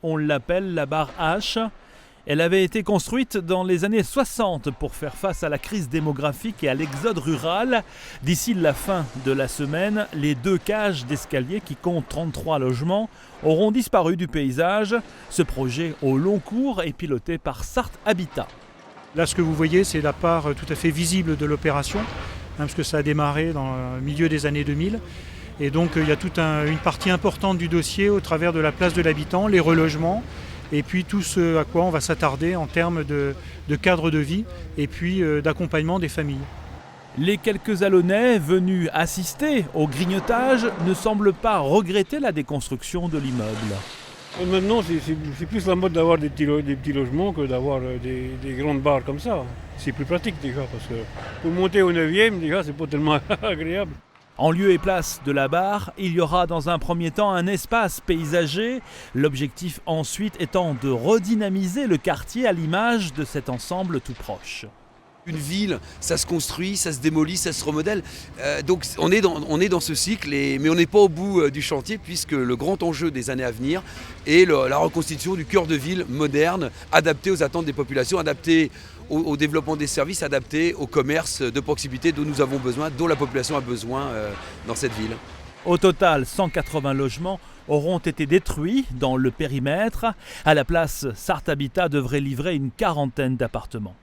on l'appelle la barre H. Elle avait été construite dans les années 60 pour faire face à la crise démographique et à l'exode rural. D'ici la fin de la semaine, les 2 cages d'escalier qui comptent 33 logements auront disparu du paysage. Ce projet au long cours est piloté par Sarthe Habitat. Là, ce que vous voyez, c'est la part tout à fait visible de l'opération, parce que ça a démarré dans le milieu des années 2000. Et donc, il y a toute une partie importante du dossier au travers de la place de l'habitant, les relogements, et puis tout ce à quoi on va s'attarder en termes de cadre de vie et puis d'accompagnement des familles. Les quelques Alonnais venus assister au grignotage ne semblent pas regretter la déconstruction de l'immeuble. Maintenant, c'est plus la mode d'avoir des petits logements que d'avoir des grandes barres comme ça. C'est plus pratique déjà, parce que pour monter au 9e, déjà, c'est pas tellement agréable. En lieu et place de la barre, il y aura dans un premier temps un espace paysager, l'objectif ensuite étant de redynamiser le quartier à l'image de cet ensemble tout proche. Une ville, ça se construit, ça se démolit, ça se remodèle. Donc on est dans ce cycle, mais on n'est pas au bout du chantier puisque le grand enjeu des années à venir est la reconstitution du cœur de ville moderne, adapté aux attentes des populations, adapté au développement des services, adapté au commerce de proximité dont nous avons besoin, dont la population a besoin dans cette ville. Au total, 180 logements auront été détruits dans le périmètre. À la place, Sarthe Habitat devrait livrer une quarantaine d'appartements.